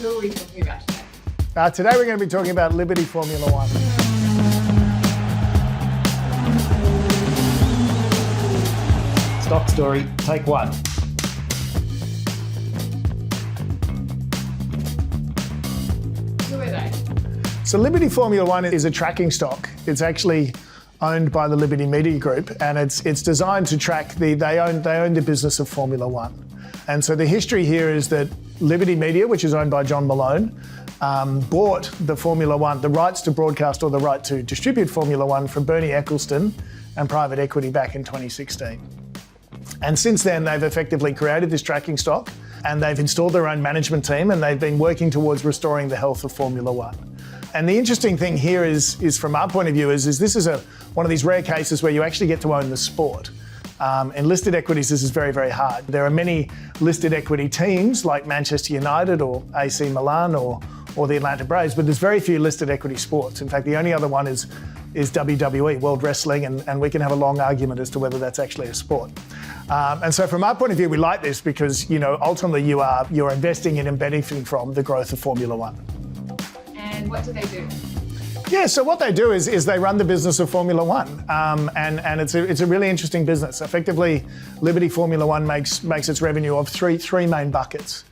Who are we talking about today? Today we're going to be talking about Liberty Formula One. Stock story, take one. Who are they? So Liberty Formula One is a tracking stock. It's actually owned by the Liberty Media Group, and it's designed to track they own the business of Formula One. And so the history here is that Liberty Media, which is owned by John Malone, bought the Formula One, the rights to broadcast or the right to distribute Formula One from Bernie Ecclestone and private equity back in 2016. And since then, they've effectively created this tracking stock, and they've installed their own management team, and they've been working towards restoring the health of Formula One. And the interesting thing here is from our point of view, is this is one of these rare cases where you actually get to own the sport. In listed equities, this is very, very hard. There are many listed equity teams like Manchester United or AC Milan or the Atlanta Braves, but there's very few listed equity sports. In fact, the only other one is WWE, World Wrestling, and we can have a long argument as to whether that's actually a sport. And so from our point of view, we like this because, ultimately you're investing in and benefiting from the growth of Formula One. And what do they do? Yeah, so what they do is they run the business of Formula One, and it's a really interesting business. Effectively, Liberty Formula One makes its revenue of three main buckets.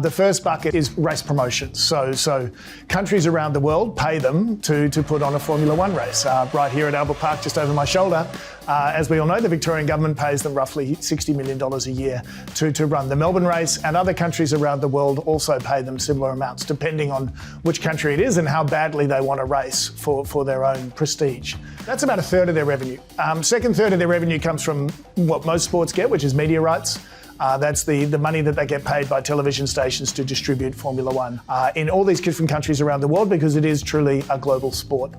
The first bucket is race promotions. So countries around the world pay them to put on a Formula One race. Right here at Albert Park, just over my shoulder, as we all know, the Victorian government pays them roughly $60 million a year to run the Melbourne race, and other countries around the world also pay them similar amounts, depending on which country it is and how badly they want to race for their own prestige. That's about a third of their revenue. Second third of their revenue comes from what most sports get, which is media rights. That's the money that they get paid by television stations to distribute Formula One in all these different countries around the world, because it is truly a global sport.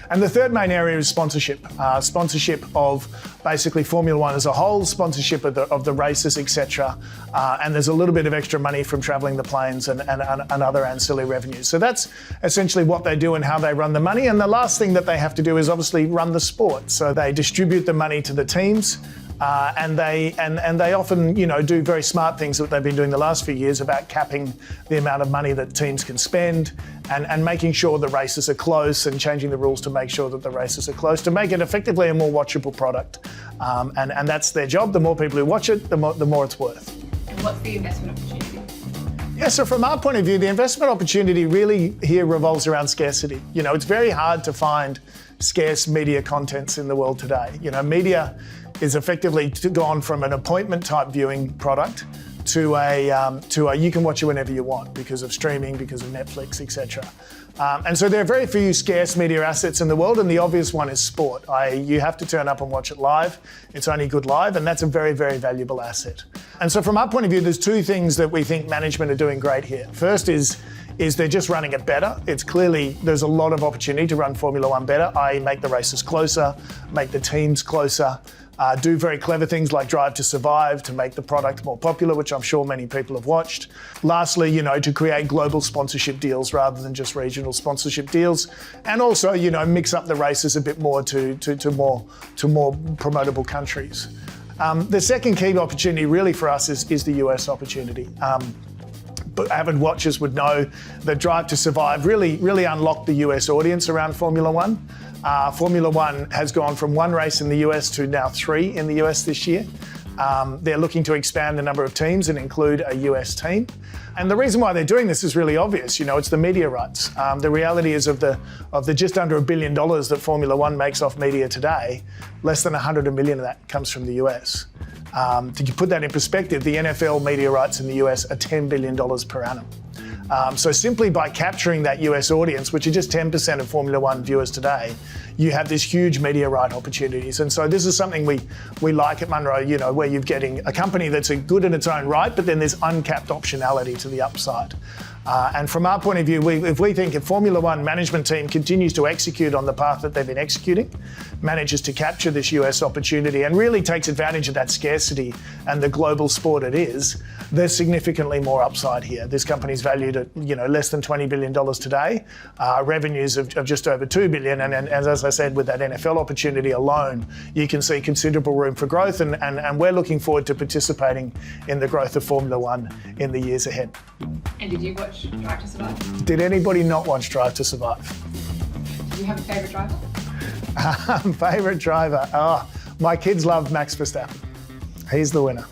And the third main area is sponsorship. Sponsorship of basically Formula One as a whole, sponsorship of the races, etc. And there's a little bit of extra money from travelling the planes and other ancillary revenues. So that's essentially what they do and how they run the money. And the last thing that they have to do is obviously run the sport. So they distribute the money to the teams. And they often, do very smart things that they've been doing the last few years about capping the amount of money that teams can spend and making sure the races are close and changing the rules to make sure that the races are close to make it effectively a more watchable product. And that's their job. The more people who watch it, the more it's worth. And what's the investment opportunity? Yeah, so from our point of view, the investment opportunity really here revolves around scarcity. It's very hard to find scarce media contents in the world today. Media is effectively gone from an appointment type viewing product to a you can watch it whenever you want because of streaming, because of Netflix, etc. And so there are very few scarce media assets in the world, and the obvious one is sport. You have to turn up and watch it live. It's only good live, and that's a very, very valuable asset. And so from our point of view, there's two things that we think management are doing great here. First is they're just running it better. It's clearly, there's a lot of opportunity to run Formula One better, i.e. make the races closer, make the teams closer, do very clever things like Drive to Survive to make the product more popular, which I'm sure many people have watched. Lastly, to create global sponsorship deals rather than just regional sponsorship deals. And also, mix up the races a bit more to more promotable countries. The second key opportunity really for us is the US opportunity. But avid watchers would know that Drive to Survive really unlocked the US audience around Formula One. Formula One has gone from one race in the US to now 3 in the US this year. They're looking to expand the number of teams and include a US team. And the reason why they're doing this is really obvious. It's the media rights. The reality is of the just under $1 billion that Formula One makes off media today, less than 100 million of that comes from the US. To put that in perspective, the NFL media rights in the US are $10 billion per annum. So simply by capturing that US audience, which are just 10% of Formula One viewers today, you have this huge media right opportunities. And so this is something we like at Munro, where you're getting a company that's good in its own right, but then there's uncapped optionality to the upside. And from our point of view, if we think a Formula One management team continues to execute on the path that they've been executing, manages to capture this US opportunity and really takes advantage of that scarcity and the global sport it is, there's significantly more upside here. This company's valued at less than $20 billion today, revenues of just over $2 billion, and as I said, with that NFL opportunity alone, you can see considerable room for growth, and we're looking forward to participating in the growth of Formula One in the years ahead. And did you watch Drive to Survive? Did anybody not watch Drive to Survive? Do you have a favourite driver? Favourite driver? Oh, my kids love Max Verstappen. He's the winner.